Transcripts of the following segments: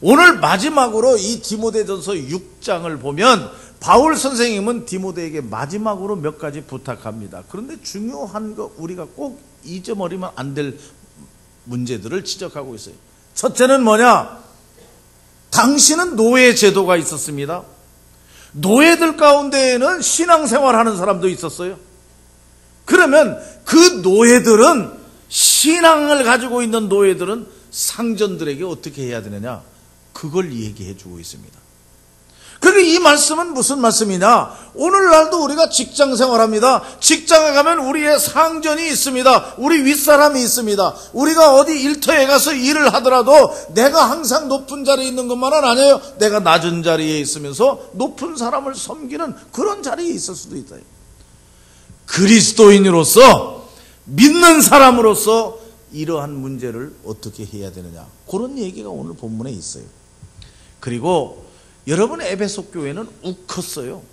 오늘 마지막으로 이 디모데전서 6장을 보면 바울 선생님은 디모데에게 마지막으로 몇 가지 부탁합니다. 그런데 중요한 거 우리가 꼭 잊어버리면 안 될 문제들을 지적하고 있어요. 첫째는 뭐냐? 당시는 노예 제도가 있었습니다. 노예들 가운데에는 신앙생활하는 사람도 있었어요. 그러면 그 노예들은, 신앙을 가지고 있는 노예들은 상전들에게 어떻게 해야 되느냐? 그걸 얘기해 주고 있습니다. 그러니까 이 말씀은 무슨 말씀이냐? 오늘날도 우리가 직장 생활합니다. 직장에 가면 우리의 상전이 있습니다. 우리 윗사람이 있습니다. 우리가 어디 일터에 가서 일을 하더라도 내가 항상 높은 자리에 있는 것만은 아니에요. 내가 낮은 자리에 있으면서 높은 사람을 섬기는 그런 자리에 있을 수도 있어요. 그리스도인으로서, 믿는 사람으로서 이러한 문제를 어떻게 해야 되느냐, 그런 얘기가 오늘 본문에 있어요. 그리고 여러분, 에베소 교회는 욱컸어요.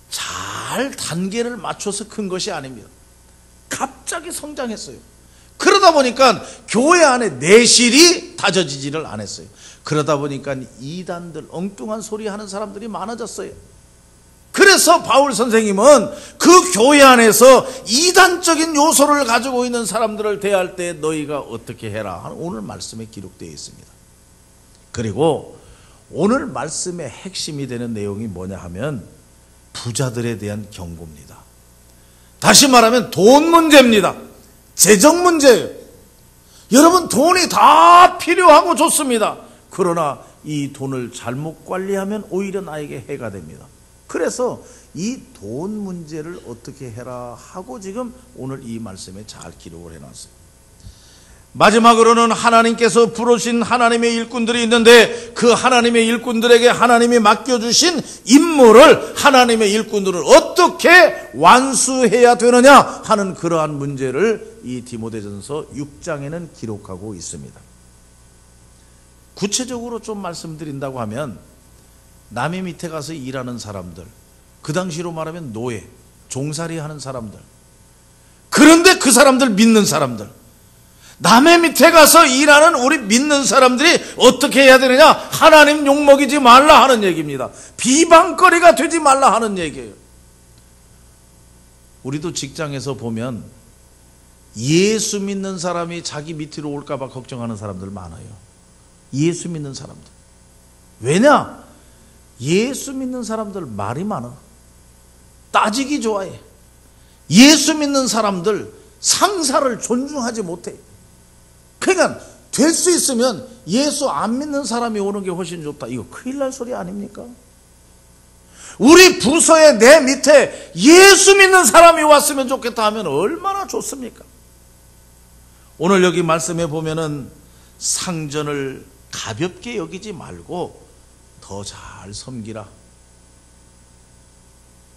잘 단계를 맞춰서 큰 것이 아닙니다. 갑자기 성장했어요. 그러다 보니까 교회 안에 내실이 다져지지를 않았어요. 그러다 보니까 이단들, 엉뚱한 소리 하는 사람들이 많아졌어요. 그래서 바울 선생님은 그 교회 안에서 이단적인 요소를 가지고 있는 사람들을 대할 때 너희가 어떻게 해라 하는 오늘 말씀에 기록되어 있습니다. 그리고 오늘 말씀의 핵심이 되는 내용이 뭐냐 하면 부자들에 대한 경고입니다. 다시 말하면 돈 문제입니다. 재정 문제예요. 여러분, 돈이 다 필요하고 좋습니다. 그러나 이 돈을 잘못 관리하면 오히려 나에게 해가 됩니다. 그래서 이 돈 문제를 어떻게 해라 하고 지금 오늘 이 말씀에 잘 기록을 해놨어요. 마지막으로는 하나님께서 부르신 하나님의 일꾼들이 있는데 그 하나님의 일꾼들에게 하나님이 맡겨주신 임무를 하나님의 일꾼들은 어떻게 완수해야 되느냐 하는 그러한 문제를 이 디모데전서 6장에는 기록하고 있습니다. 구체적으로 좀 말씀드린다고 하면 남의 밑에 가서 일하는 사람들, 그 당시로 말하면 노예, 종살이 하는 사람들, 그런데 그 사람들 믿는 사람들, 남의 밑에 가서 일하는 우리 믿는 사람들이 어떻게 해야 되느냐? 하나님 욕먹이지 말라 하는 얘기입니다. 비방거리가 되지 말라 하는 얘기예요. 우리도 직장에서 보면 예수 믿는 사람이 자기 밑으로 올까 봐 걱정하는 사람들 많아요. 예수 믿는 사람들. 왜냐? 예수 믿는 사람들 말이 많아. 따지기 좋아해. 예수 믿는 사람들 상사를 존중하지 못해. 그러니까 될 수 있으면 예수 안 믿는 사람이 오는 게 훨씬 좋다. 이거 큰일 날 소리 아닙니까? 우리 부서에 내 밑에 예수 믿는 사람이 왔으면 좋겠다 하면 얼마나 좋습니까? 오늘 여기 말씀해 보면은 상전을 가볍게 여기지 말고 더 잘 섬기라.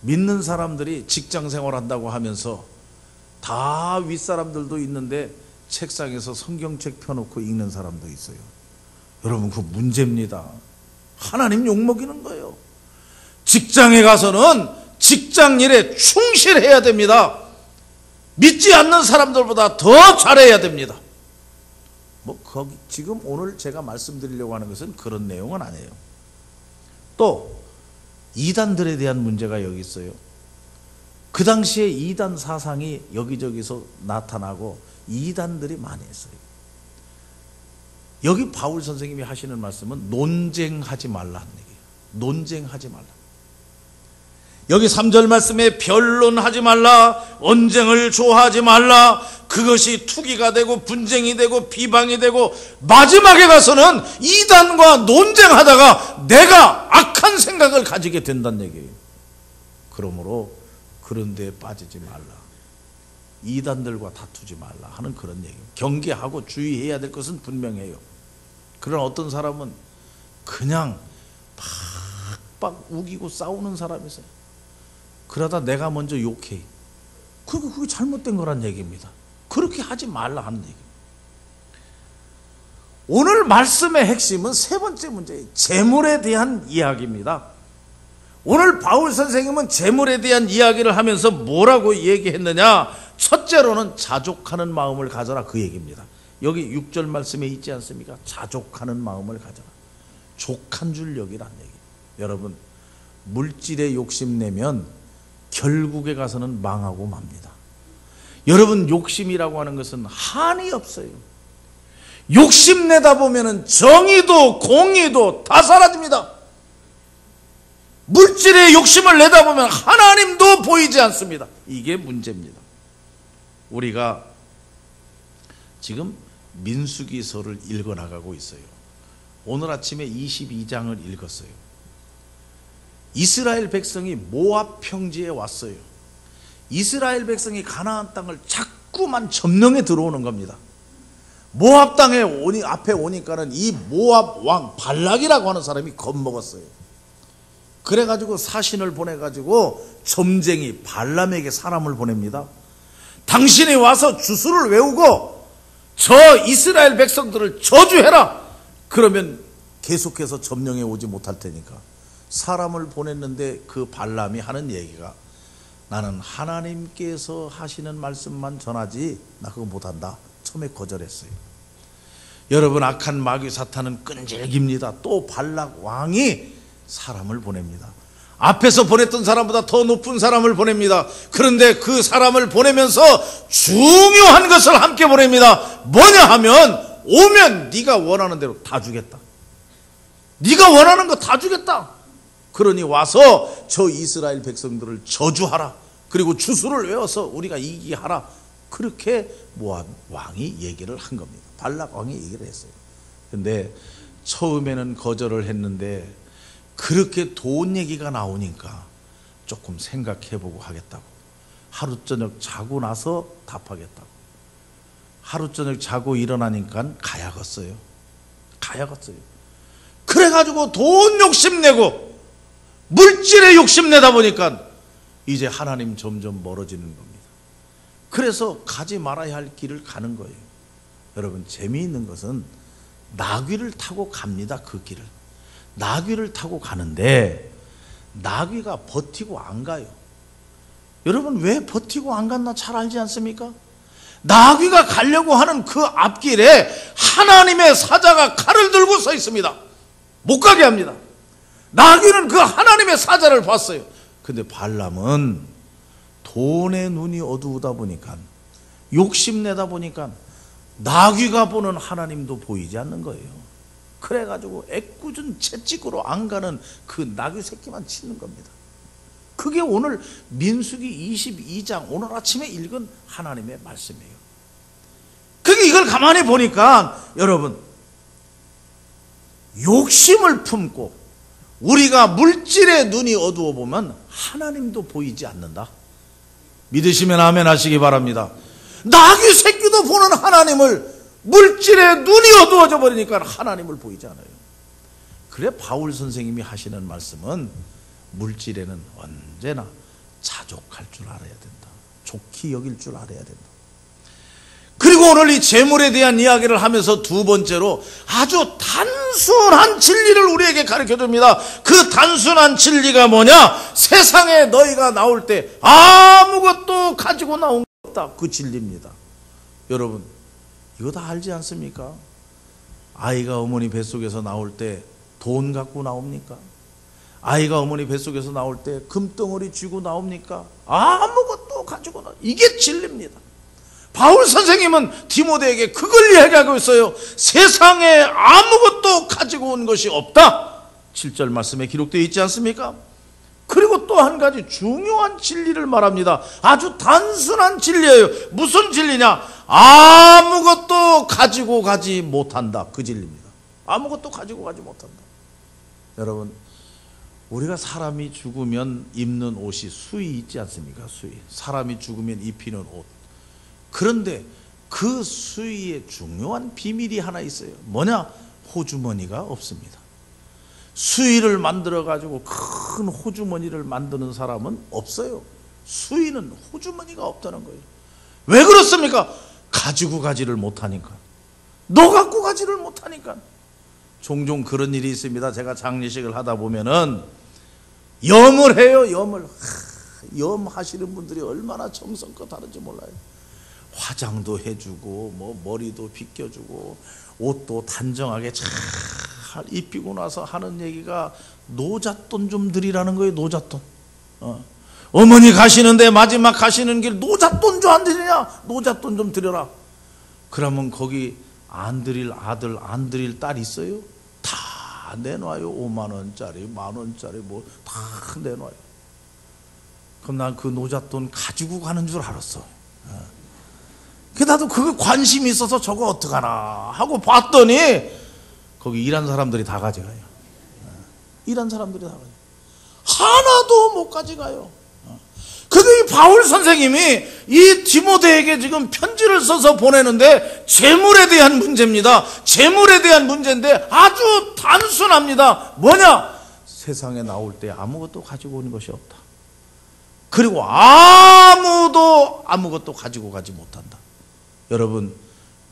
믿는 사람들이 직장 생활한다고 하면서 다 윗사람들도 있는데 책상에서 성경책 펴놓고 읽는 사람도 있어요. 여러분, 그 문제입니다. 하나님 욕먹이는 거예요. 직장에 가서는 직장 일에 충실해야 됩니다. 믿지 않는 사람들보다 더 잘해야 됩니다. 지금 오늘 제가 말씀드리려고 하는 것은 그런 내용은 아니에요. 또 이단들에 대한 문제가 여기 있어요. 그 당시에 이단 사상이 여기저기서 나타나고 이단들이 많이 했어요. 여기 바울 선생님이 하시는 말씀은 논쟁하지 말라는 얘기예요. 논쟁하지 말라. 여기 3절 말씀에 변론하지 말라, 언쟁을 좋아하지 말라, 그것이 투기가 되고 분쟁이 되고 비방이 되고 마지막에 가서는 이단과 논쟁하다가 내가 악한 생각을 가지게 된다는 얘기예요. 그러므로 그런 데에 빠지지 말라, 이단들과 다투지 말라 하는 그런 얘기예요. 경계하고 주의해야 될 것은 분명해요. 그러나 어떤 사람은 그냥 팍팍 우기고 싸우는 사람이 있어요. 그러다 내가 먼저 욕해. 그게 잘못된 거란 얘기입니다. 그렇게 하지 말라 하는 얘기입니다. 오늘 말씀의 핵심은 세 번째 문제예요. 재물에 대한 이야기입니다. 오늘 바울 선생님은 재물에 대한 이야기를 하면서 뭐라고 얘기했느냐? 첫째로는 자족하는 마음을 가져라, 그 얘기입니다. 여기 6절 말씀에 있지 않습니까? 자족하는 마음을 가져라. 족한 줄 여기란 얘기. 여러분, 물질에 욕심내면 결국에 가서는 망하고 맙니다. 여러분, 욕심이라고 하는 것은 한이 없어요. 욕심내다 보면은 정의도 공의도 다 사라집니다. 물질에 욕심을 내다 보면 하나님도 보이지 않습니다. 이게 문제입니다. 우리가 지금 민수기서를 읽어나가고 있어요. 오늘 아침에 22장을 읽었어요. 이스라엘 백성이 모압 평지에 왔어요. 이스라엘 백성이 가나안 땅을 자꾸만 점령해 들어오는 겁니다. 모압 땅에 앞에 오니까는 이 모압 왕 발락이라고 하는 사람이 겁먹었어요. 그래가지고 사신을 보내가지고 점쟁이 발람에게 사람을 보냅니다. 당신이 와서 주수를 외우고 저 이스라엘 백성들을 저주해라. 그러면 계속해서 점령해 오지 못할 테니까. 사람을 보냈는데 그 발람이 하는 얘기가, 나는 하나님께서 하시는 말씀만 전하지 나 그거 못한다. 처음에 거절했어요. 여러분, 악한 마귀 사탄은 끈질깁니다. 또 발락 왕이 사람을 보냅니다. 앞에서 보냈던 사람보다 더 높은 사람을 보냅니다. 그런데 그 사람을 보내면서 중요한 것을 함께 보냅니다. 뭐냐 하면, 오면 네가 원하는 대로 다 주겠다. 네가 원하는 거 다 주겠다. 그러니 와서 저 이스라엘 백성들을 저주하라. 그리고 주수를 외워서 우리가 이기게 하라. 그렇게 모압 왕이 얘기를 한 겁니다. 발락 왕이 얘기를 했어요. 근데 처음에는 거절을 했는데 그렇게 돈 얘기가 나오니까 조금 생각해보고 하겠다고. 하루 저녁 자고 나서 답하겠다고. 하루 저녁 자고 일어나니까 가야겠어요. 그래가지고 돈 욕심내고 물질에 욕심내다 보니까 이제 하나님 점점 멀어지는 겁니다. 그래서 가지 말아야 할 길을 가는 거예요. 여러분, 재미있는 것은 나귀를 타고 갑니다. 그 길을 나귀를 타고 가는데 나귀가 버티고 안 가요. 여러분, 왜 버티고 안 갔나 잘 알지 않습니까? 나귀가 가려고 하는 그 앞길에 하나님의 사자가 칼을 들고 서 있습니다. 못 가게 합니다. 나귀는 그 하나님의 사자를 봤어요. 근데 발람은 돈에 눈이 어두우다 보니까, 욕심내다 보니까 나귀가 보는 하나님도 보이지 않는 거예요. 그래가지고 애꿎은 채찍으로 안 가는 그 나귀 새끼만 치는 겁니다. 그게 오늘 민수기 22장 오늘 아침에 읽은 하나님의 말씀이에요. 그게 이걸 가만히 보니까 여러분, 욕심을 품고 우리가 물질에 눈이 어두워 보면 하나님도 보이지 않는다. 믿으시면 아멘 하시기 바랍니다. 나귀 새끼도 보는 하나님을 물질에 눈이 어두워져 버리니까 하나님을 보이지 않아요. 그래 바울 선생님이 하시는 말씀은 물질에는 언제나 자족할 줄 알아야 된다. 좋게 여길 줄 알아야 된다. 그리고 오늘 이 재물에 대한 이야기를 하면서 두 번째로 아주 단순한 진리를 우리에게 가르쳐 줍니다. 그 단순한 진리가 뭐냐? 세상에 너희가 나올 때 아무것도 가지고 나온 것 없다. 그 진리입니다. 여러분, 이거 다 알지 않습니까? 아이가 어머니 뱃속에서 나올 때 돈 갖고 나옵니까? 아이가 어머니 뱃속에서 나올 때 금덩어리 쥐고 나옵니까? 아무것도 가지고 나옵니다. 이게 진리입니다. 바울 선생님은 디모데에게 그걸 이야기하고 있어요. 세상에 아무것도 가지고 온 것이 없다. 7절 말씀에 기록되어 있지 않습니까? 그리고 또 한 가지 중요한 진리를 말합니다. 아주 단순한 진리예요. 무슨 진리냐? 아무것도 가지고 가지 못한다. 그 진리입니다. 아무것도 가지고 가지 못한다. 여러분, 우리가 사람이 죽으면 입는 옷이 수의 있지 않습니까? 수의. 사람이 죽으면 입히는 옷. 그런데 그 수의의 중요한 비밀이 하나 있어요. 뭐냐? 호주머니가 없습니다. 수의를 만들어 가지고 큰 호주머니를 만드는 사람은 없어요. 수의는 호주머니가 없다는 거예요. 왜 그렇습니까? 가지고 가지를 못하니까. 너 갖고 가지를 못하니까. 종종 그런 일이 있습니다. 제가 장례식을 하다 보면은 염을 해요. 염을. 염하시는 분들이 얼마나 정성껏 하는지 몰라요. 화장도 해주고 뭐 머리도 빗겨주고 옷도 단정하게 잘 입히고 나서 하는 얘기가 노잣돈 좀 드리라는 거예요. 노잣돈. 어머니 가시는데 마지막 가시는 길 노잣돈 좀 안 드리냐? 노잣돈 좀 드려라. 그러면 거기 안 드릴 아들, 안 드릴 딸 있어요? 다 내놔요. 5만 원짜리, 만 원짜리 뭐 다 내놔요. 그럼 난 그 노잣돈 가지고 가는 줄 알았어. 나도 그거 관심이 있어서 저거 어떡하나 하고 봤더니 거기 일한 사람들이 다 가져가요. 일한 사람들이 다 가져가요. 하나도 못 가져가요. 근데 이 바울 선생님이 이 디모데에게 지금 편지를 써서 보내는데 재물에 대한 문제입니다. 재물에 대한 문제인데 아주 단순합니다. 뭐냐? 세상에 나올 때 아무것도 가지고 오는 것이 없다. 그리고 아무도 아무것도 가지고 가지 못한다. 여러분,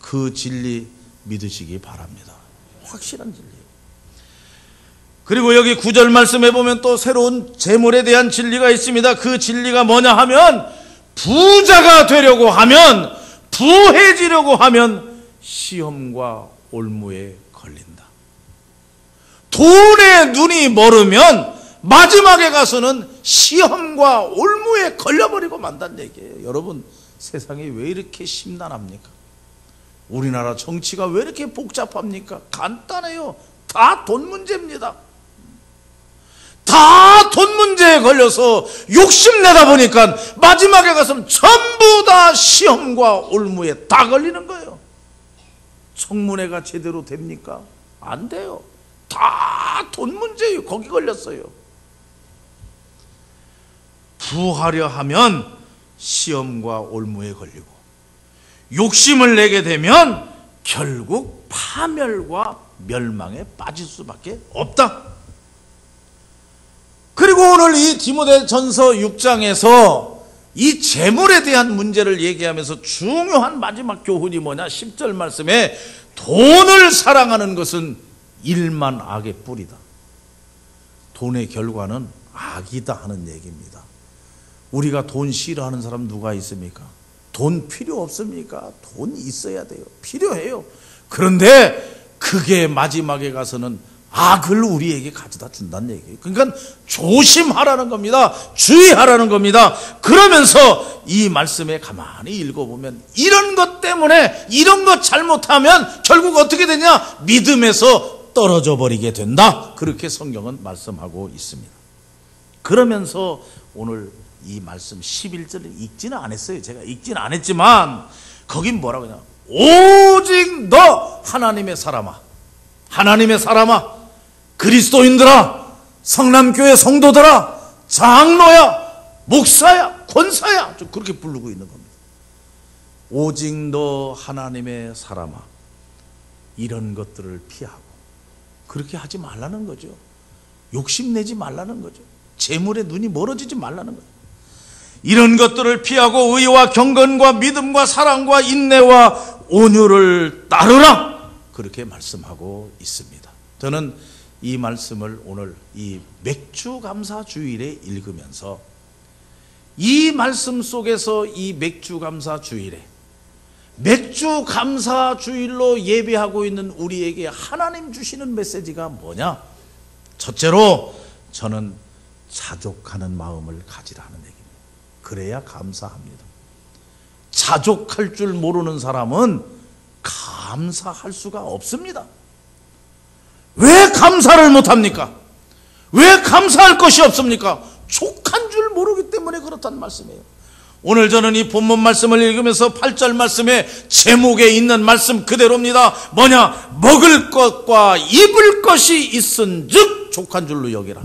그 진리 믿으시기 바랍니다. 확실한 진리. 그리고 여기 9절 말씀해 보면 또 새로운 재물에 대한 진리가 있습니다. 그 진리가 뭐냐 하면 부자가 되려고 하면, 부해지려고 하면 시험과 올무에 걸린다. 돈에 눈이 멀으면 마지막에 가서는 시험과 올무에 걸려버리고 만다는 얘기예요. 여러분, 세상이 왜 이렇게 심란합니까? 우리나라 정치가 왜 이렇게 복잡합니까? 간단해요. 다 돈 문제입니다. 다 돈 문제에 걸려서 욕심내다 보니까 마지막에 가서는 전부 다 시험과 올무에 다 걸리는 거예요. 청문회가 제대로 됩니까? 안 돼요. 다 돈 문제예요. 거기 걸렸어요. 부하려 하면 시험과 올무에 걸리고, 욕심을 내게 되면 결국 파멸과 멸망에 빠질 수밖에 없다. 그리고 오늘 이 디모데전서 6장에서 이 재물에 대한 문제를 얘기하면서 중요한 마지막 교훈이 뭐냐? 10절 말씀에 돈을 사랑하는 것은 일만 악의 뿌리다. 돈의 결과는 악이다 하는 얘기입니다. 우리가 돈 싫어하는 사람 누가 있습니까? 돈 필요 없습니까? 돈 있어야 돼요. 필요해요. 그런데 그게 마지막에 가서는 악을 우리에게 가져다 준다는 얘기예요. 그러니까 조심하라는 겁니다. 주의하라는 겁니다. 그러면서 이 말씀에 가만히 읽어보면 이런 것 때문에, 이런 것 잘못하면 결국 어떻게 되냐? 믿음에서 떨어져 버리게 된다. 그렇게 성경은 말씀하고 있습니다. 그러면서 오늘 이 말씀 11절을 읽지는 않았어요. 제가 읽지는 않았지만 거긴 뭐라고 하냐? 오직 너 하나님의 사람아, 하나님의 사람아, 그리스도인들아, 성남교회 성도들아, 장로야, 목사야, 권사야, 좀 그렇게 부르고 있는 겁니다. 오직 너 하나님의 사람아, 이런 것들을 피하고 그렇게 하지 말라는 거죠. 욕심내지 말라는 거죠. 재물에 눈이 멀어지지 말라는 거죠. 이런 것들을 피하고 의와 경건과 믿음과 사랑과 인내와 온유를 따르라, 그렇게 말씀하고 있습니다. 저는 이 말씀을 오늘 이 맥주감사 주일에 읽으면서 이 말씀 속에서 이 맥주감사 주일에, 맥주감사 주일로 예배하고 있는 우리에게 하나님 주시는 메시지가 뭐냐? 첫째로 저는 자족하는 마음을 가지라는 얘기입니다. 그래야 감사합니다. 자족할 줄 모르는 사람은 감사할 수가 없습니다. 왜 감사를 못합니까? 왜 감사할 것이 없습니까? 족한 줄 모르기 때문에 그렇다는 말씀이에요. 오늘 저는 이 본문 말씀을 읽으면서 8절 말씀에 제목에 있는 말씀 그대로입니다. 뭐냐? 먹을 것과 입을 것이 있은즉 족한 줄로 여기라.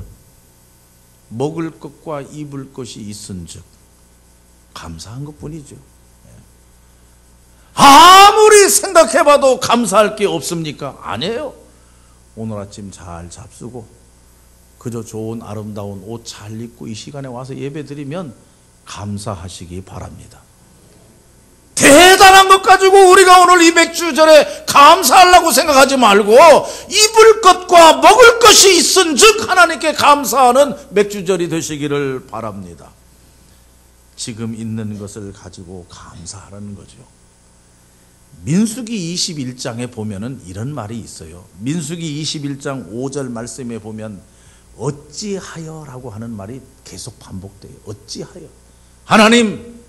먹을 것과 입을 것이 있은즉 감사한 것뿐이죠. 아무리 생각해봐도 감사할 게 없습니까? 아니에요. 오늘 아침 잘 잡수고 그저 좋은 아름다운 옷 잘 입고 이 시간에 와서 예배 드리면 감사하시기 바랍니다. 대단한 것 가지고 우리가 오늘 이 맥주절에 감사하려고 생각하지 말고 입을 것과 먹을 것이 있은즉 하나님께 감사하는 맥주절이 되시기를 바랍니다. 지금 있는 것을 가지고 감사하라는 거죠. 민수기 21장에 보면은 이런 말이 있어요. 민수기 21장 5절 말씀에 보면 어찌하여라고 하는 말이 계속 반복돼요. 어찌하여. 하나님,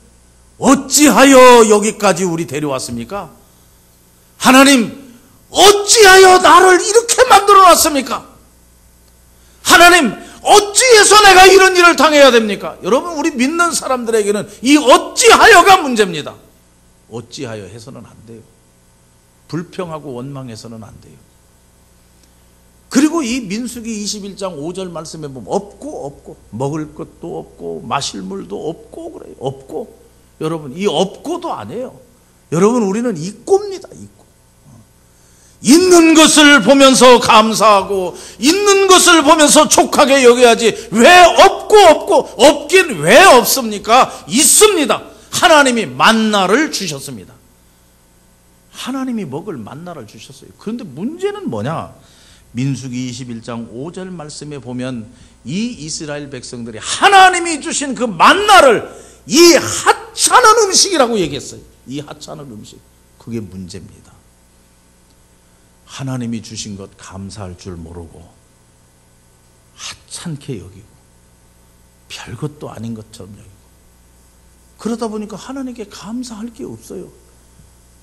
어찌하여 여기까지 우리 데려왔습니까? 하나님, 어찌하여 나를 이렇게 만들어 놨습니까? 하나님, 어찌해서 내가 이런 일을 당해야 됩니까? 여러분, 우리 믿는 사람들에게는 이 어찌하여가 문제입니다. 어찌하여 해서는 안 돼요. 불평하고 원망해서는 안 돼요. 그리고 이 민수기 21장 5절 말씀에 보면 없고 먹을 것도 없고 마실 물도 없고 그래요. 없고. 여러분, 이 없고도 아니에요. 여러분, 우리는 있고입니다. 있고. 있는 것을 보면서 감사하고 있는 것을 보면서 촉하게 여겨야지. 왜 없고 없긴 왜 없습니까? 있습니다. 하나님이 만나를 주셨습니다. 하나님이 먹을 만나를 주셨어요. 그런데 문제는 뭐냐? 민수기 21장 5절 말씀에 보면 이 이스라엘 백성들이 하나님이 주신 그 만나를 이 하찮은 음식이라고 얘기했어요. 이 하찮은 음식. 그게 문제입니다. 하나님이 주신 것 감사할 줄 모르고 하찮게 여기고 별것도 아닌 것처럼 여기고 그러다 보니까 하나님께 감사할 게 없어요.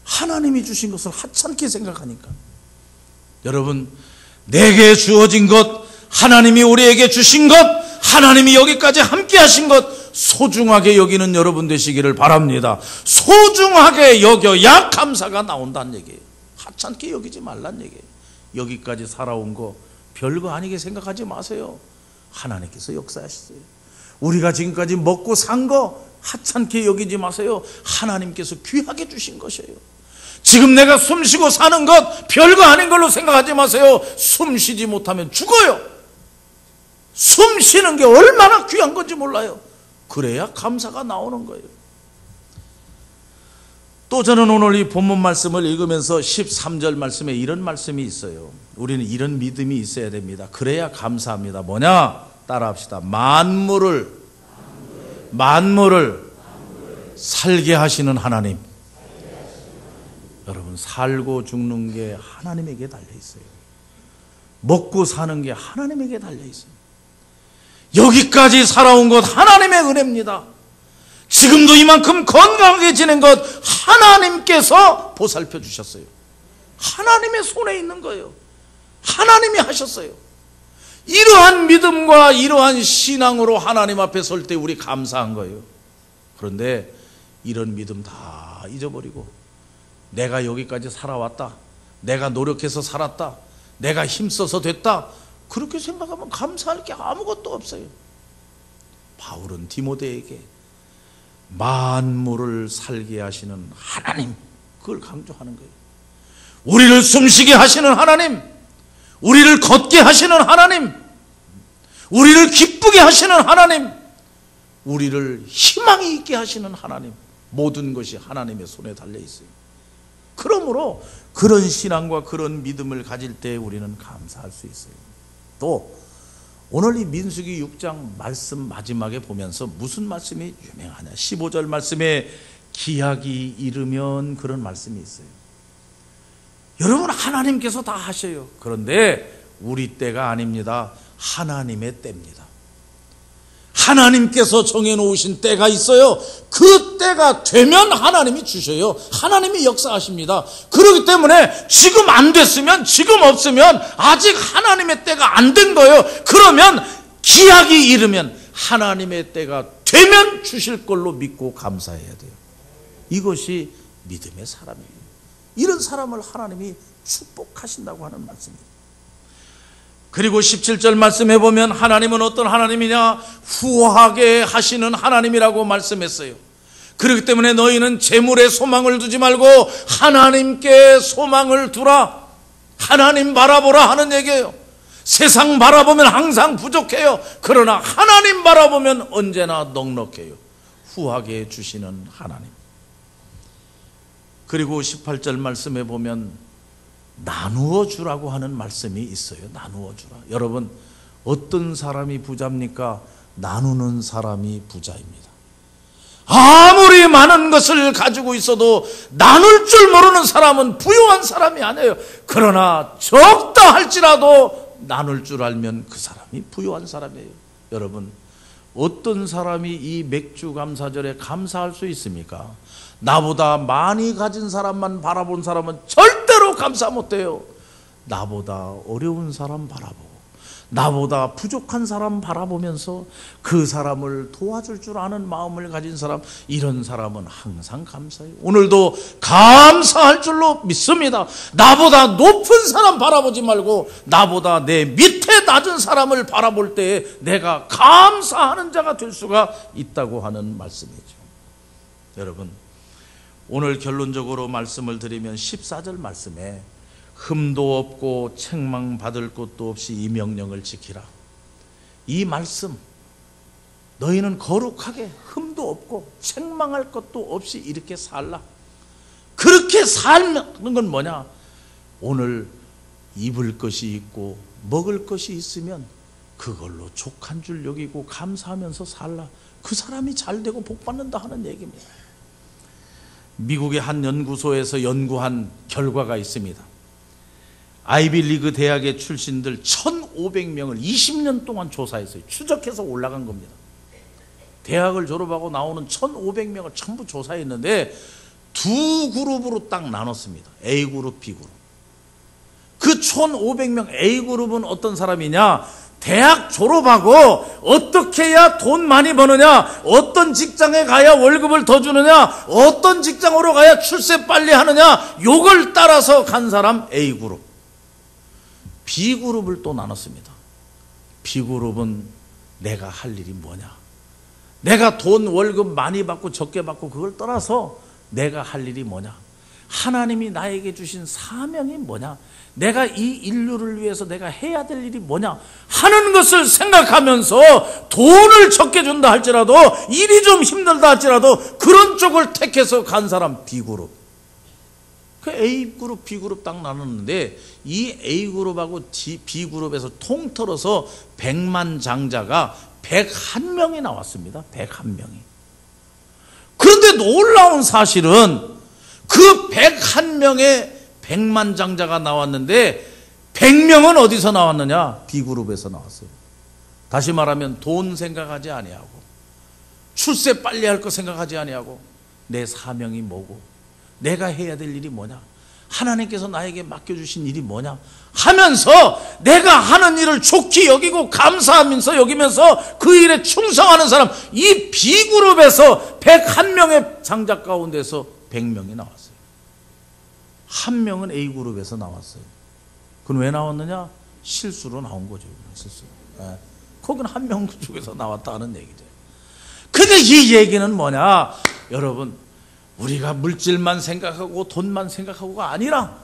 하나님이 주신 것을 하찮게 생각하니까. 여러분, 내게 주어진 것, 하나님이 우리에게 주신 것, 하나님이 여기까지 함께 하신 것 소중하게 여기는 여러분 되시기를 바랍니다. 소중하게 여겨야 감사가 나온다는 얘기예요. 하찮게 여기지 말란 얘기예요. 여기까지 살아온 거 별거 아니게 생각하지 마세요. 하나님께서 역사하셨어요. 우리가 지금까지 먹고 산 거 하찮게 여기지 마세요. 하나님께서 귀하게 주신 것이에요. 지금 내가 숨 쉬고 사는 것 별거 아닌 걸로 생각하지 마세요. 숨 쉬지 못하면 죽어요. 숨 쉬는 게 얼마나 귀한 건지 몰라요. 그래야 감사가 나오는 거예요. 또 저는 오늘 이 본문 말씀을 읽으면서 13절 말씀에 이런 말씀이 있어요. 우리는 이런 믿음이 있어야 됩니다. 그래야 감사합니다. 뭐냐? 따라합시다. 만물을 살게 하시는 하나님. 여러분, 살고 죽는 게 하나님에게 달려 있어요. 먹고 사는 게 하나님에게 달려 있어요. 여기까지 살아온 것 하나님의 은혜입니다. 지금도 이만큼 건강하게 지낸 것 하나님께서 보살펴 주셨어요. 하나님의 손에 있는 거예요. 하나님이 하셨어요. 이러한 믿음과 이러한 신앙으로 하나님 앞에 설 때 우리 감사한 거예요. 그런데 이런 믿음 다 잊어버리고 내가 여기까지 살아왔다, 내가 노력해서 살았다, 내가 힘써서 됐다, 그렇게 생각하면 감사할 게 아무것도 없어요. 바울은 디모데에게 만물을 살게 하시는 하나님, 그걸 강조하는 거예요. 우리를 숨쉬게 하시는 하나님, 우리를 걷게 하시는 하나님, 우리를 기쁘게 하시는 하나님, 우리를 희망이 있게 하시는 하나님, 모든 것이 하나님의 손에 달려 있어요. 그러므로 그런 신앙과 그런 믿음을 가질 때 우리는 감사할 수 있어요. 또 오늘 이 민수기 6장 말씀 마지막에 보면서 무슨 말씀이 유명하냐? 15절 말씀에 기약이 이르면 그런 말씀이 있어요. 여러분, 하나님께서 다 하셔요. 그런데 우리 때가 아닙니다. 하나님의 때입니다. 하나님께서 정해놓으신 때가 있어요. 그 때가 되면 하나님이 주셔요. 하나님이 역사하십니다. 그렇기 때문에 지금 안 됐으면, 지금 없으면 아직 하나님의 때가 안 된 거예요. 그러면 기약이 이르면 하나님의 때가 되면 주실 걸로 믿고 감사해야 돼요. 이것이 믿음의 사람이에요. 이런 사람을 하나님이 축복하신다고 하는 말씀입니다. 그리고 17절 말씀해 보면 하나님은 어떤 하나님이냐? 후하게 하시는 하나님이라고 말씀했어요. 그렇기 때문에 너희는 재물에 소망을 두지 말고 하나님께 소망을 두라. 하나님 바라보라 하는 얘기예요. 세상 바라보면 항상 부족해요. 그러나 하나님 바라보면 언제나 넉넉해요. 후하게 주시는 하나님. 그리고 18절 말씀해 보면 나누어 주라고 하는 말씀이 있어요. 나누어 주라. 여러분, 어떤 사람이 부자입니까? 나누는 사람이 부자입니다. 아무리 아무리 많은 것을 가지고 있어도 나눌 줄 모르는 사람은 부유한 사람이 아니에요. 그러나 적다 할지라도 나눌 줄 알면 그 사람이 부유한 사람이에요. 여러분, 어떤 사람이 이 맥주 감사절에 감사할 수 있습니까? 나보다 많이 가진 사람만 바라본 사람은 절대로 감사 못해요. 나보다 어려운 사람 바라보고 나보다 부족한 사람 바라보면서 그 사람을 도와줄 줄 아는 마음을 가진 사람, 이런 사람은 항상 감사해요. 오늘도 감사할 줄로 믿습니다. 나보다 높은 사람 바라보지 말고 나보다 내 밑에 낮은 사람을 바라볼 때에 내가 감사하는 자가 될 수가 있다고 하는 말씀이죠. 여러분, 오늘 결론적으로 말씀을 드리면 14절 말씀에 흠도 없고 책망받을 것도 없이 이 명령을 지키라. 이 말씀, 너희는 거룩하게 흠도 없고 책망할 것도 없이 이렇게 살라. 그렇게 사는 건 뭐냐? 오늘 입을 것이 있고 먹을 것이 있으면 그걸로 족한 줄 여기고 감사하면서 살라. 그 사람이 잘 되고 복 받는다 하는 얘기입니다. 미국의 한 연구소에서 연구한 결과가 있습니다. 아이비리그 대학의 출신들 1,500명을 20년 동안 조사했어요. 추적해서 올라간 겁니다. 대학을 졸업하고 나오는 1,500명을 전부 조사했는데 두 그룹으로 딱 나눴습니다. A그룹, B그룹. 그 1,500명 A그룹은 어떤 사람이냐? 대학 졸업하고 어떻게 해야 돈 많이 버느냐, 어떤 직장에 가야 월급을 더 주느냐, 어떤 직장으로 가야 출세 빨리 하느냐, 요걸 따라서 간 사람 A그룹. B그룹을 또 나눴습니다. B그룹은 내가 할 일이 뭐냐, 내가 돈 월급 많이 받고 적게 받고 그걸 떠나서 내가 할 일이 뭐냐, 하나님이 나에게 주신 사명이 뭐냐, 내가 이 인류를 위해서 내가 해야 될 일이 뭐냐 하는 것을 생각하면서 돈을 적게 준다 할지라도 일이 좀 힘들다 할지라도 그런 쪽을 택해서 간 사람 B그룹. 그 A그룹, B그룹 딱 나눴는데 이 A그룹하고 B그룹에서 통틀어서 100만 장자가 101명이 나왔습니다. 101명이. 그런데 놀라운 사실은 그 101명의 100만 장자가 나왔는데 100명은 어디서 나왔느냐? B그룹에서 나왔어요. 다시 말하면 돈 생각하지 아니하고 출세 빨리 할 거 생각하지 아니하고 내 사명이 뭐고 내가 해야 될 일이 뭐냐, 하나님께서 나에게 맡겨주신 일이 뭐냐 하면서 내가 하는 일을 좋게 여기고 감사하면서 여기면서 그 일에 충성하는 사람, 이 B그룹에서 101명의 장자 가운데서 100명이 나왔어요. 한 명은 A그룹에서 나왔어요. 그건 왜 나왔느냐? 실수로 나온 거죠. 실수. 네. 거기는 한 명 쪽에서 나왔다는 얘기죠. 근데 이 얘기는 뭐냐? 여러분, 우리가 물질만 생각하고 돈만 생각하고가 아니라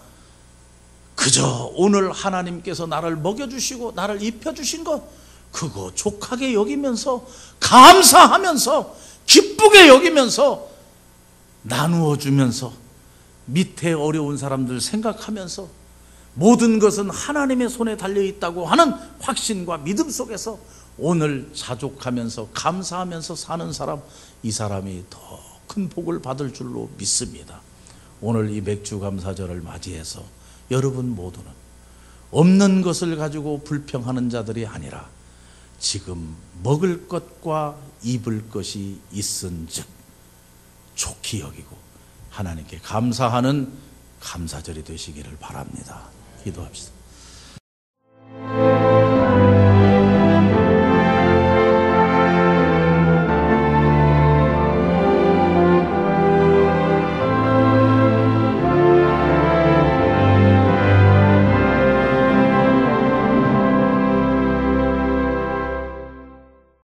그저 오늘 하나님께서 나를 먹여주시고 나를 입혀주신 것, 그거 족하게 여기면서 감사하면서 기쁘게 여기면서 나누어 주면서 밑에 어려운 사람들 생각하면서 모든 것은 하나님의 손에 달려있다고 하는 확신과 믿음 속에서 오늘 자족하면서 감사하면서 사는 사람, 이 사람이 더 큰 복을 받을 줄로 믿습니다. 오늘 이 맥주 감사절을 맞이해서 여러분 모두는 없는 것을 가지고 불평하는 자들이 아니라 지금 먹을 것과 입을 것이 있은즉 좋게 여기고 하나님께 감사하는 감사절이 되시기를 바랍니다. 기도합시다.